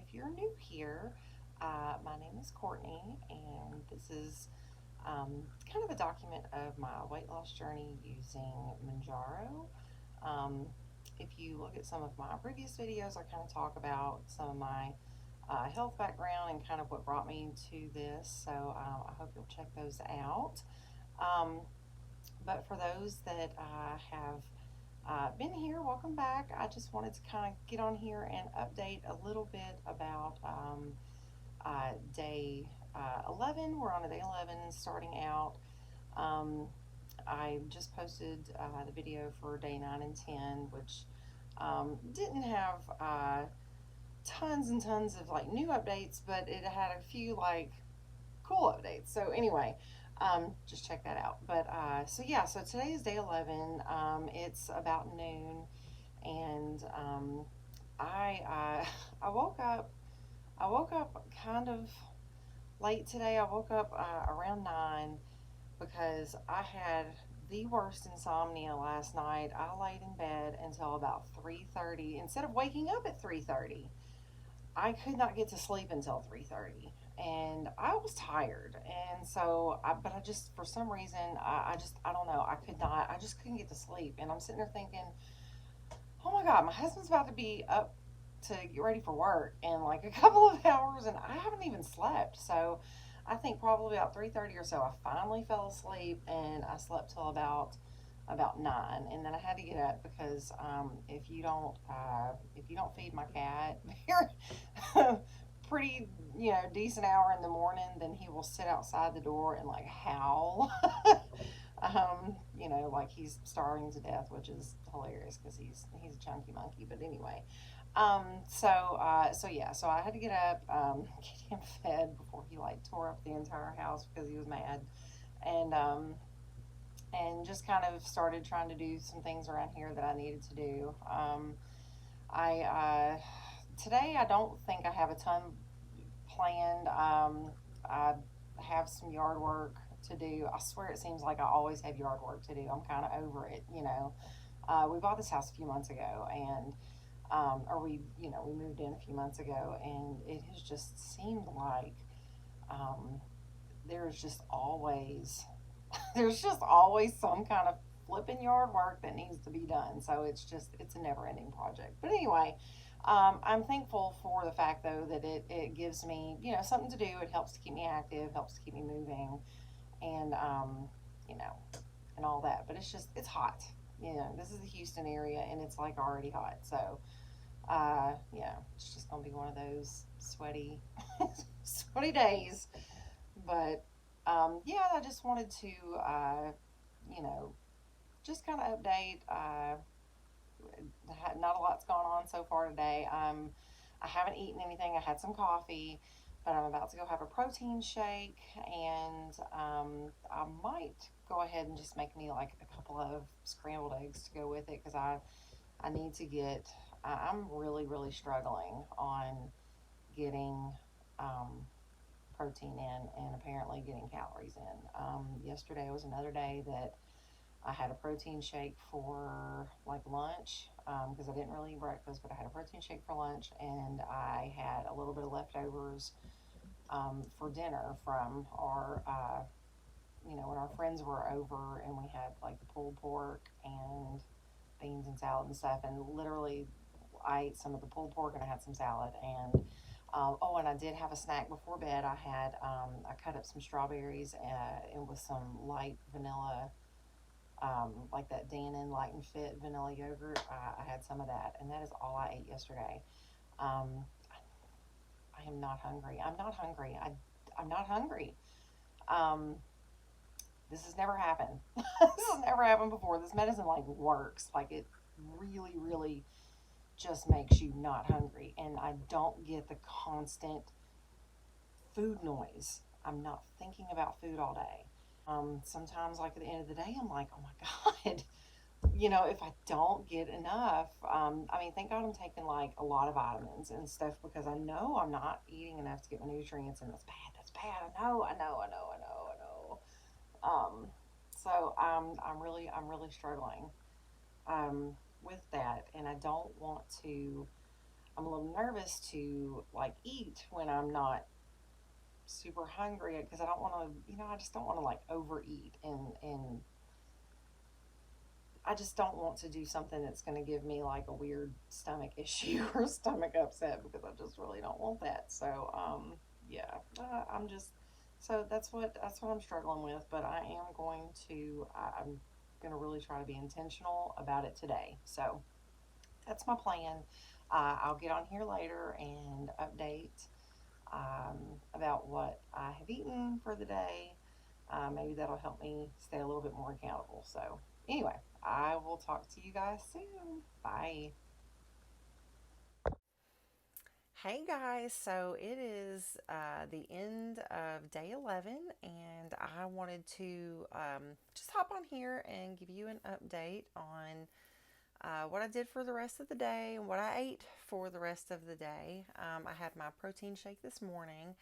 if you're new here, my name is Courtney, and this is kind of a document of my weight loss journey using Mounjaro. Um, if you look at some of my previous videos, I kind of talk about some of my health background and kind of what brought me to this. So I hope you'll check those out. Um, but for those that have been here, welcome back. I just wanted to kind of get on here and update a little bit about day 11. We're on a day 11 starting out. Um, I just posted the video for day 9 and 10, which didn't have tons and tons of like new updates, but it had a few like cool updates. So anyway, just check that out. But so yeah, so today is day 11. It's about noon, and I I woke up. I woke up kind of late today. I woke up around 9 because I had the worst insomnia last night. I laid in bed until about 3:30. Instead of waking up at 3:30, I could not get to sleep until 3:30, and I was tired. And so but I just, for some reason, I don't know, I could not, I just couldn't get to sleep. And I'm sitting there thinking, oh my God, my husband's about to be up to get ready for work in like a couple of hours, and I haven't even slept. So I think probably about 3:30 or so, I finally fell asleep, and I slept till about 9, and then I had to get up because if you don't feed my cat pretty decent hour in the morning, then he will sit outside the door and like howl. Like he's starving to death, which is hilarious because he's a chunky monkey. But anyway, so yeah, so I had to get up, get him fed before he like tore up the entire house because he was mad, and just kind of started trying to do some things around here that I needed to do. I Today I don't think I have a ton planned. I have some yard work to do. I swear it seems like I always have yard work to do. I'm kind of over it, you know. We bought this house a few months ago, and or we moved in a few months ago, and it has just seemed like um, there's just always there's just always some kind of flipping yard work that needs to be done. So it's a never ending project. But anyway, I'm thankful for the fact though that it gives me, something to do. It helps to keep me active, helps to keep me moving, and you know, and all that. But it's hot. This is the Houston area, and it's like already hot. So yeah, it's just gonna be one of those sweaty, sweaty days. But yeah, I just wanted to, you know, just kind of update. Not a lot's gone on so far today. I haven't eaten anything. I had some coffee, but I'm about to go have a protein shake, and I might go ahead and just make me like a couple of scrambled eggs to go with it because I need to get. I'm really really struggling on getting um, protein in and apparently getting calories in. Yesterday was another day that I had a protein shake for like lunch because I didn't really eat breakfast, but I had a protein shake for lunch, and I had a little bit of leftovers for dinner from when our friends were over, and we had like the pulled pork and beans and salad and stuff. And literally, I ate some of the pulled pork and I had some salad. And oh, and I did have a snack before bed. I cut up some strawberries and with some light vanilla, like that Dannon Light and Fit vanilla yogurt. I had some of that, and that is all I ate yesterday. Um, I am not hungry. I'm not hungry. I'm not hungry. Um, this has never happened. This has never happened before. This medicine like works. Like it really, really just makes you not hungry. And I don't get the constant food noise. I'm not thinking about food all day. Sometimes, like at the end of the day, I'm like, oh my God, if I don't get enough, I mean, thank God I'm taking like a lot of vitamins and stuff because I know I'm not eating enough to get my nutrients, and that's bad. That's bad. I know. So I'm really struggling with that, and I don't want to. I'm a little nervous to like eat when I'm not super hungry because I don't want to, I just don't want to like overeat and I just don't want to do something that's going to give me like a weird stomach issue or stomach upset because I just really don't want that. So, yeah, I'm just so that's what I'm struggling with. But I'm going to really try to be intentional about it today. So that's my plan. I'll get on here later and update about what I have eaten for the day. Maybe that'll help me stay a little bit more accountable. So, anyway, I will talk to you guys soon. Bye. Hey guys, so it is the end of day 11, and I wanted to just hop on here and give you an update on what I did for the rest of the day and what I ate for the rest of the day. I had my protein shake this morning,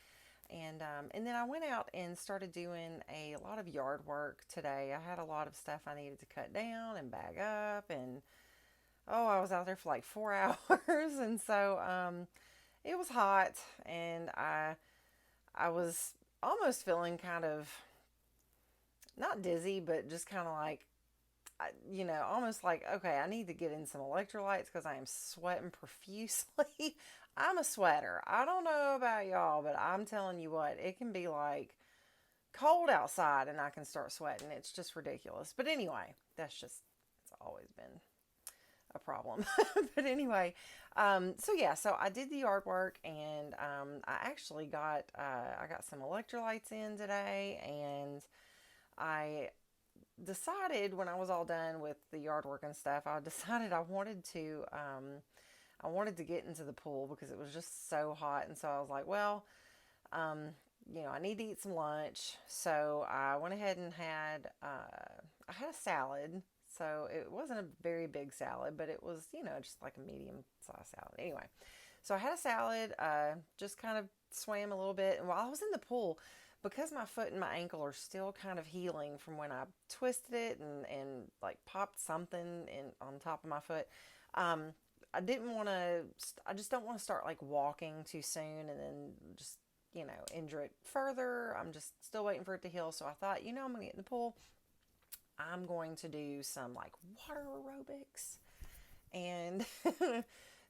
and then I went out and started doing a lot of yard work today. I had a lot of stuff I needed to cut down and bag up, and I was out there for like 4 hours, and so it was hot, and I was almost feeling kind of not dizzy, but just kind of like almost like, okay, I need to get in some electrolytes because I am sweating profusely. I'm a sweater. I don't know about y'all, but I'm telling you what, it can be like cold outside and I can start sweating. It's just ridiculous. But anyway, it's always been a problem. But anyway, so I did the yard work, and I actually I got some electrolytes in today, and I decided when I was all done with the yard work and stuff, I decided I wanted to get into the pool because it was just so hot, and so I was like, well, um, I need to eat some lunch, so I went ahead and I had a salad. So it wasn't a very big salad, but it was, just like a medium sized salad. Anyway, so I had a salad, just kind of swam a little bit. And while I was in the pool, because my foot and my ankle are still kind of healing from when I twisted it and like popped something on top of my foot, um, I didn't want to, I just don't want to start like walking too soon and then just, injure it further. I'm just still waiting for it to heal. So I thought, I'm going to get in the pool. I'm going to do some like water aerobics and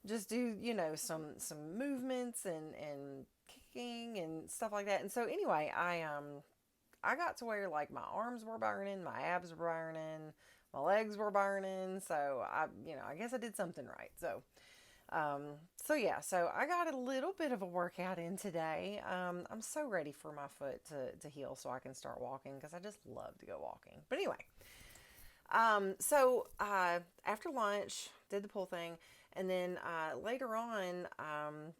just do some movements and kicking and stuff like that. And so anyway, I got to where like my arms were burning, my abs were burning, my legs were burning. So I guess I did something right. So I got a little bit of a workout in today. I'm so ready for my foot to heal so I can start walking because I just love to go walking. But anyway, after lunch, did the pool thing, and then later on,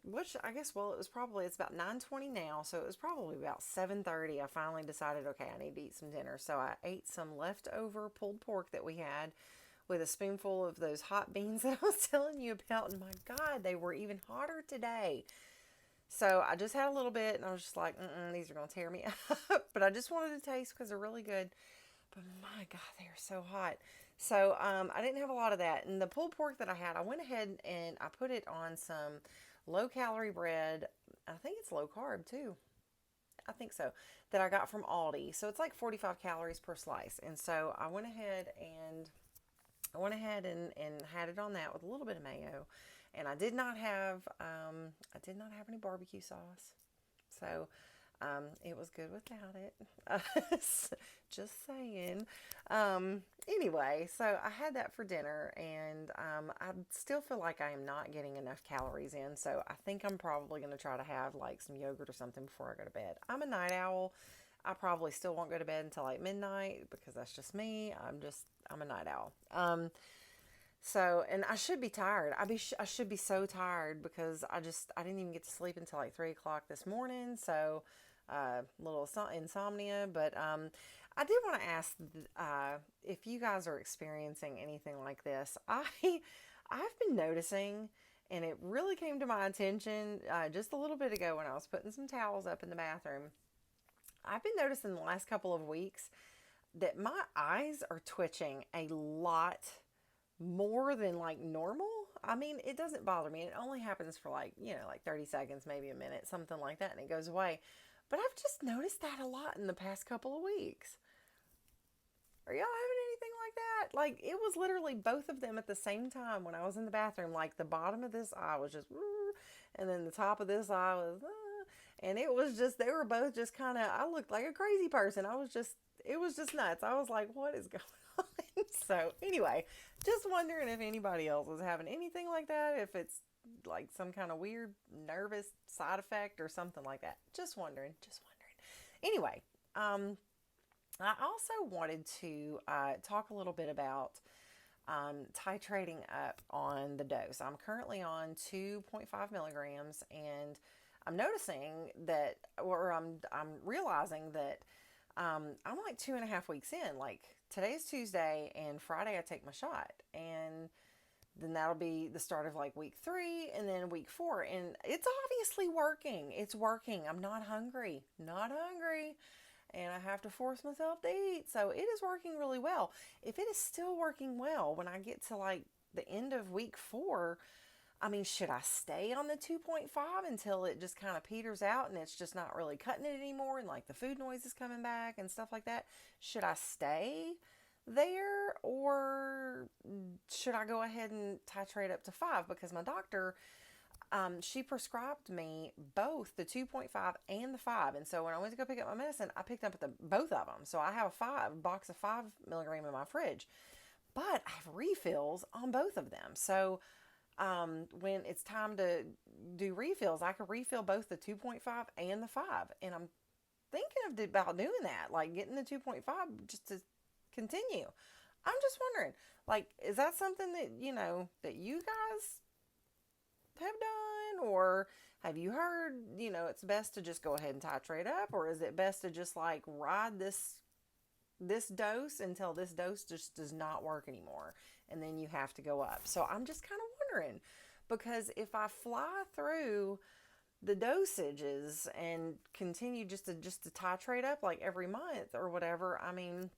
which I guess it's about 9:20 now, so it was probably about 7:30. I finally decided, okay, I need to eat some dinner. So I ate some leftover pulled pork that we had with a spoonful of those hot beans that I was telling you about. And my God, they were even hotter today. So I just had a little bit, and I was just like, these are gonna tear me up. But I just wanted to taste because they're really good. But my God, they are so hot. So I didn't have a lot of that. And the pulled pork that I had, I went ahead and I put it on some low calorie bread. I think it's low carb too. I think so. That I got from Aldi. So it's like 45 calories per slice. And so I went ahead and had it on that with a little bit of mayo. And I did not have any barbecue sauce. So it was good without it. Just saying. Anyway, so I had that for dinner, and I still feel like I am not getting enough calories in. So I think I'm probably going to try to have like some yogurt or something before I go to bed. I'm a night owl. I probably still won't go to bed until like midnight because that's just me. I'm a night owl. And I should be tired. I should be so tired because I didn't even get to sleep until like 3 o'clock this morning. So little insomnia. But I did want to ask if you guys are experiencing anything like this. I've been noticing, and it really came to my attention just a little bit ago when I was putting some towels up in the bathroom. I've been noticing the last couple of weeks that my eyes are twitching a lot more than like normal. I mean, it doesn't bother me. It only happens for like, like 30 seconds, maybe a minute, something like that, and it goes away. But I've just noticed that a lot in the past couple of weeks. Are y'all having anything like that? Like, it was literally both of them at the same time when I was in the bathroom. Like, the bottom of this eye was just, and then the top of this eye was, and it was just, they were both just kind of, I looked like a crazy person. It was just nuts. I was like, what is going on? So, anyway, just wondering if anybody else was having anything like that, if it's like some kind of weird nervous side effect or something like that. Just wondering, just wondering. Anyway, I also wanted to talk a little bit about titrating up on the dose. I'm currently on 2.5 milligrams, and I'm noticing that, or I'm realizing that I'm like 2.5 weeks in. Like, today's Tuesday, and Friday I take my shot, and then that'll be the start of like week 3 and then week 4, and it's obviously working. It's working. I'm not hungry, not hungry, and I have to force myself to eat. So it is working really well. If it is still working well when I get to like the end of week 4, I mean, should I stay on the 2.5 until it just kind of peters out and it's just not really cutting it anymore, and like the food noise is coming back and stuff like that? Should I stay there, or should I go ahead and titrate up to 5? Because my doctor, she prescribed me both the 2.5 and the 5. And so when I went to go pick up my medicine, I picked up both of them. So I have a box of 5 milligram in my fridge, but I have refills on both of them. So when it's time to do refills, I can refill both the 2.5 and the 5. And I'm thinking about doing that, like getting the 2.5 just to continue. I'm just wondering, like, is that something that, that you guys have done, or have you heard, it's best to just go ahead and titrate up, or is it best to just like ride this dose until this dose just does not work anymore, and then you have to go up? So I'm just kind of wondering, because if I fly through the dosages and continue just to titrate up like every month or whatever, I mean,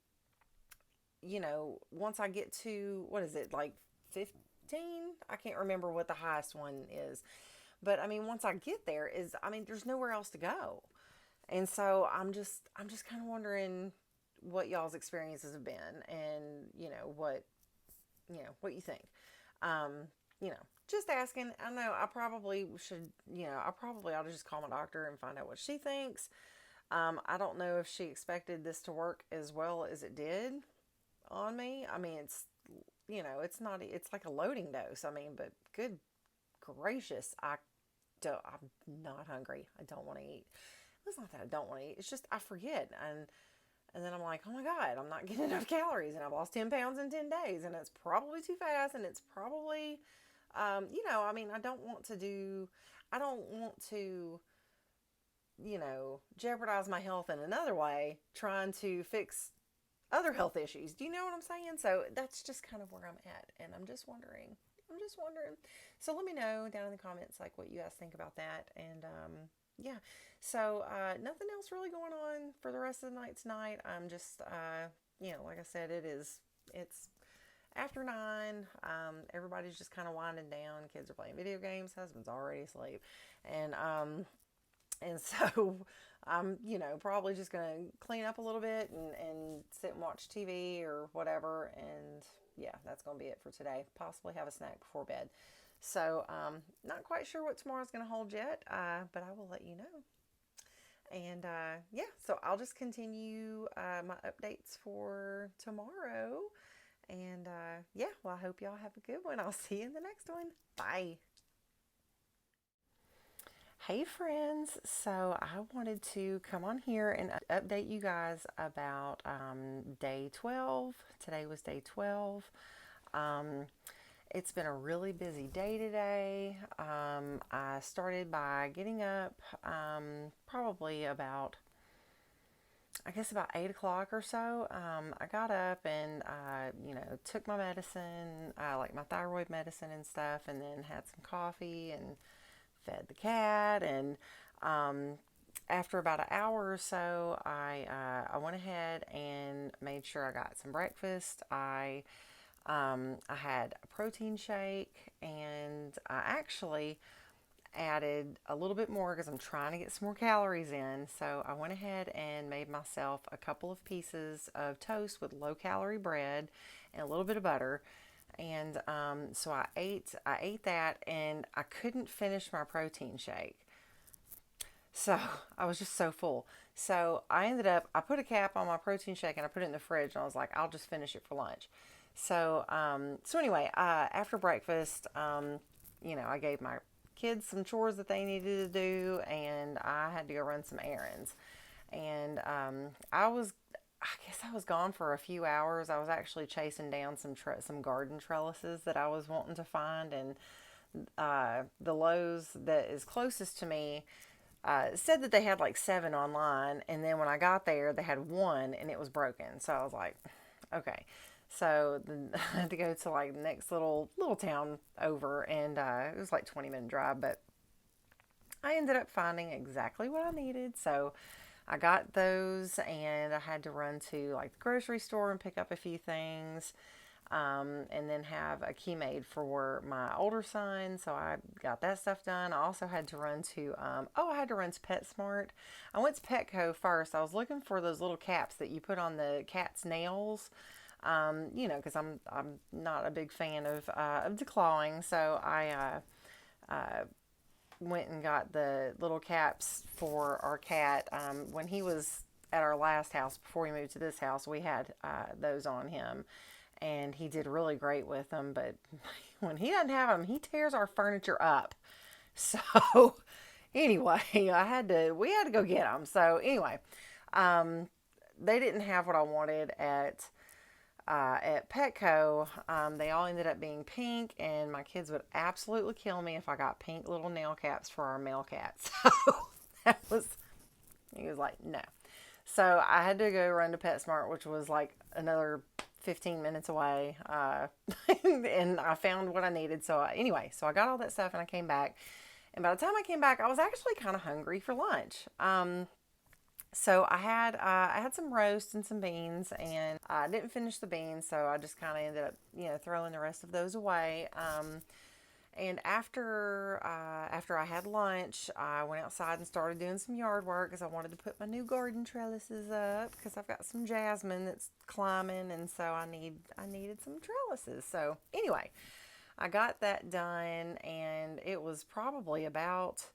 once I get to, what is it, like 15? I can't remember what the highest one is. But I mean, once I get there, I mean, there's nowhere else to go. And so I'm just kind of wondering what y'all's experiences have been, and what you think. Um, just asking. I know I probably should, I probably ought to just call my doctor and find out what she thinks. I don't know if she expected this to work as well as it did on me. I mean, it's not, it's like a loading dose. I mean, but good gracious, I'm not hungry. I don't want to eat. It's not that I don't want to eat. It's just I forget, and then I'm like, oh my god, I'm not getting enough calories, and I've lost 10 pounds in 10 days, and it's probably too fast, and it's probably, I mean, I don't want to, jeopardize my health in another way trying to fix other health issues. Do you know what I'm saying? So that's just kind of where I'm at, and I'm just wondering. So let me know down in the comments like what you guys think about that, and yeah. So nothing else really going on for the rest of the night tonight. I'm just like I said, it's after 9. Everybody's just kind of winding down. Kids are playing video games. Husband's already asleep, and so I'm, probably just going to clean up a little bit and sit and watch TV or whatever. And yeah, that's going to be it for today. Possibly have a snack before bed. So, not quite sure what tomorrow's going to hold yet, but I will let you know. And yeah, so I'll just continue my updates for tomorrow. And yeah, well, I hope y'all have a good one. I'll see you in the next one. Bye. Hey friends, so I wanted to come on here and update you guys about day 12. Today was day 12. It's been a really busy day today. I started by getting up probably about, I guess about 8 o'clock or so. I got up and took my medicine, like my thyroid medicine and stuff, and then had some coffee and fed the cat. And after about an hour or so, I went ahead and made sure I got some breakfast. I I had a protein shake, and I actually added a little bit more because I'm trying to get some more calories in. So I went ahead and made myself a couple of pieces of toast with low calorie bread and a little bit of butter. And so I ate that, and I couldn't finish my protein shake. So I was just so full. So I put a cap on my protein shake and I put it in the fridge, and I was like, I'll just finish it for lunch. So anyway, after breakfast, I gave my kids some chores that they needed to do, and I had to go run some errands. And I guess I was gone for a few hours. I was actually chasing down some garden trellises that I was wanting to find, and the Lowe's that is closest to me said that they had like seven online, and then when I got there, they had one and it was broken. So I was like, okay. So then I had to go to like the next little town over, and it was like 20-minute drive, but I ended up finding exactly what I needed. So I got those, and I had to run to like the grocery store and pick up a few things. And then have a key made for my older son. So I got that stuff done. I also had to run to, I had to run to PetSmart. I went to Petco first. I was looking for those little caps that you put on the cat's nails. Because I'm not a big fan of declawing. So I went and got the little caps for our cat. When he was at our last house before we moved to this house, we had those on him, and he did really great with them. But when he doesn't have them, he tears our furniture up. So anyway, we had to go get them. So anyway, um, they didn't have what I wanted at Petco. They all ended up being pink, and my kids would absolutely kill me if I got pink little nail caps for our male cat. So that was, he was like, no. So I had to go run to PetSmart, which was like another 15 minutes away. And I found what I needed. So I got all that stuff and I came back. And by the time I came back, I was actually kind of hungry for lunch. So I had some roast and some beans, and I didn't finish the beans, so I just kind of ended up throwing the rest of those away. And after I had lunch, I went outside and started doing some yard work because I wanted to put my new garden trellises up because I've got some jasmine that's climbing, and so I needed some trellises. So anyway, I got that done, and it was probably about,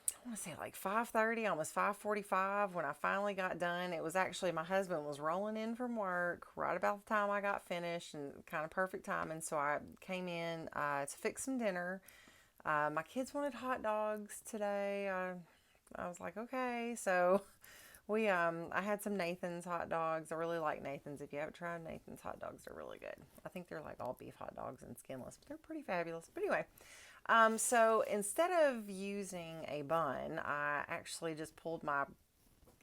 I want to say like 5:30, almost 5:45 when I finally got done. It was actually, my husband was rolling in from work right about the time I got finished, and kind of perfect timing. So I came in to fix some dinner. My kids wanted hot dogs today. I was like, okay. So I had some Nathan's hot dogs. I really like Nathan's. If you haven't tried Nathan's hot dogs, they're really good. I think they're like all beef hot dogs and skinless, but they're pretty fabulous. But anyway, so instead of using a bun, I actually just pulled my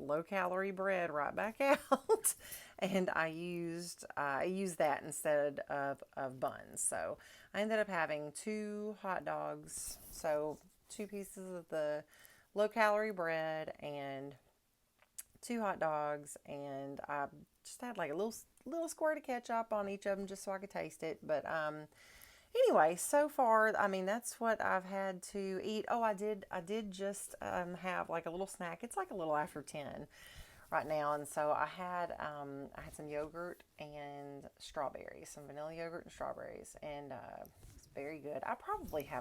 low calorie bread right back out, and I used that instead of buns. So I ended up having two hot dogs, so two pieces of the low calorie bread and two hot dogs, and I just had like a little squirt of ketchup on each of them just so I could taste it. But anyway, so far, I mean, that's what I've had to eat. Oh, I did just have like a little snack. It's like a little after 10 right now, and so I had some yogurt and strawberries, some vanilla yogurt and strawberries, and it's very good.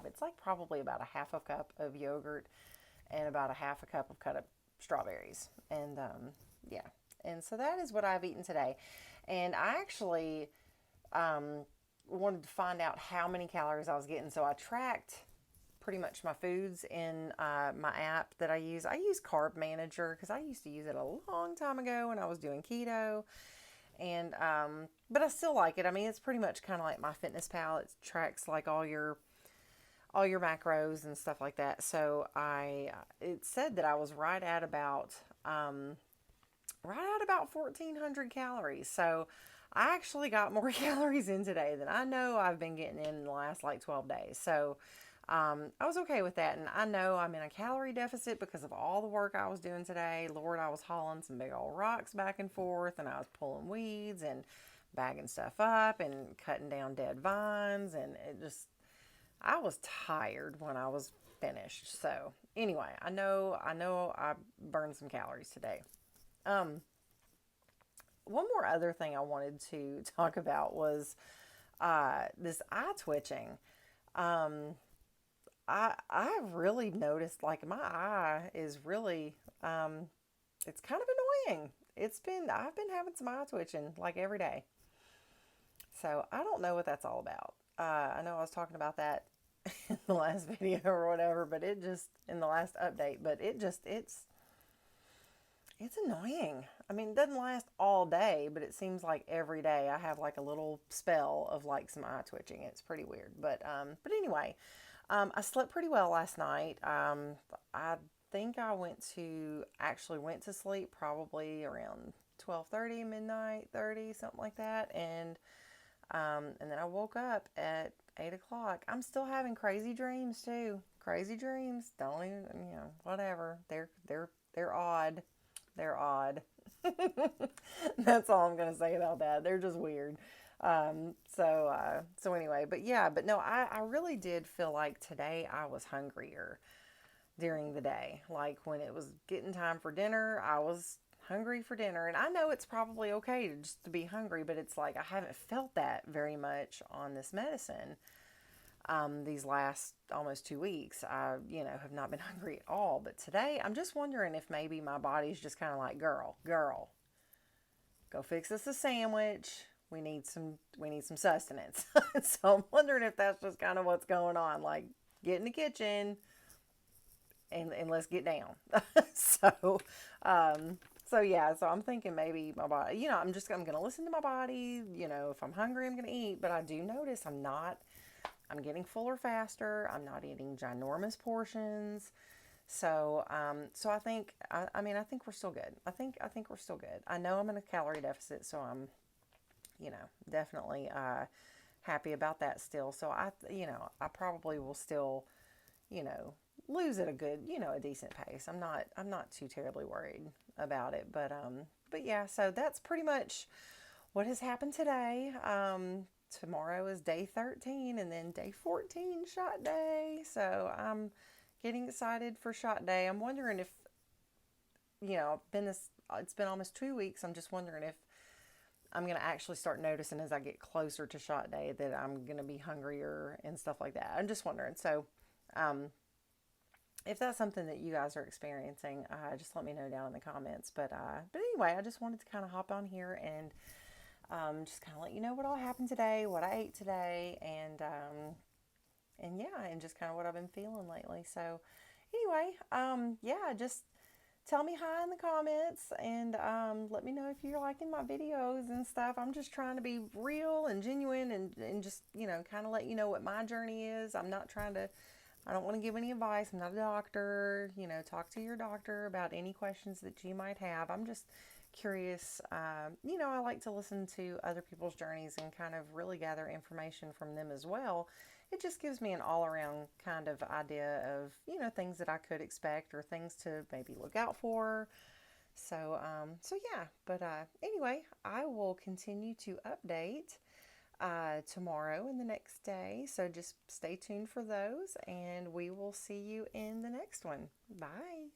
It's like probably about a half a cup of yogurt and about a half a cup of cut up strawberries, and yeah, and so that is what I've eaten today, and I actually wanted to find out how many calories I was getting. So I tracked pretty much my foods in my app that I use. I use Carb Manager because I used to use it a long time ago when I was doing keto. And but I still like it. I mean, it's pretty much kind of like MyFitnessPal. It tracks like all your macros and stuff like that. So it said that I was right at about 1,400 calories. So I actually got more calories in today than I know I've been getting in the last like 12 days. So I was okay with that. And I know I'm in a calorie deficit because of all the work I was doing today. Lord, I was hauling some big old rocks back and forth, and I was pulling weeds and bagging stuff up and cutting down dead vines, and I was tired when I was finished. So anyway, I know I burned some calories today. Um, one more other thing I wanted to talk about was this eye twitching. Um, I've really noticed like my eye is really it's kind of annoying. I've been having some eye twitching like every day. So I don't know what that's all about. I know I was talking about that in the last video or whatever, but it just in the last update, but it's annoying. I mean, it doesn't last all day, but it seems like every day I have like a little spell of like some eye twitching. It's pretty weird. But anyway, I slept pretty well last night. I think I went to sleep probably around 12:30, midnight 30, something like that, and then I woke up at 8 o'clock. I'm still having crazy dreams too. Crazy dreams. Don't even, whatever. They're odd. They're odd. That's all I'm gonna say about that. They're just weird. So anyway, but yeah, but no, I really did feel like today I was hungrier during the day. Like when it was getting time for dinner, I was hungry for dinner. And I know it's probably okay to just to be hungry, but it's like I haven't felt that very much on this medicine. These last almost 2 weeks, have not been hungry at all. But today, I'm just wondering if maybe my body's just kind of like, girl, go fix us a sandwich. We need some sustenance. So I'm wondering if that's just kind of what's going on. Like, get in the kitchen and let's get down. so, so yeah. So I'm thinking maybe my body. I'm gonna listen to my body. If I'm hungry, I'm gonna eat. But I do notice I'm not. I'm getting fuller faster. I'm not eating ginormous portions. So I think, I think we're still good. I think we're still good. I know I'm in a calorie deficit, so I'm, definitely happy about that still. So I probably will still, you know, lose at a good, a decent pace. I'm not too terribly worried about it. But yeah. So that's pretty much what has happened today. Tomorrow is day 13 and then day 14 shot day. So I'm getting excited for shot day. I'm wondering if, it's been almost 2 weeks. I'm just wondering if I'm going to actually start noticing as I get closer to shot day that I'm going to be hungrier and stuff like that. I'm just wondering. So, if that's something that you guys are experiencing, just let me know down in the comments. But anyway, I just wanted to kind of hop on here and just kind of let you know what all happened today, what I ate today, and yeah, and just kind of what I've been feeling lately. So anyway, yeah, just tell me hi in the comments and let me know if you're liking my videos and stuff. I'm just trying to be real and genuine and just, kind of let you know what my journey is. I don't want to give any advice. I'm not a doctor. Talk to your doctor about any questions that you might have. I'm just curious. I like to listen to other people's journeys and kind of really gather information from them as well. It just gives me an all around kind of idea of, things that I could expect or things to maybe look out for. So yeah, but anyway, I will continue to update tomorrow and the next day. So just stay tuned for those, and we will see you in the next one. Bye.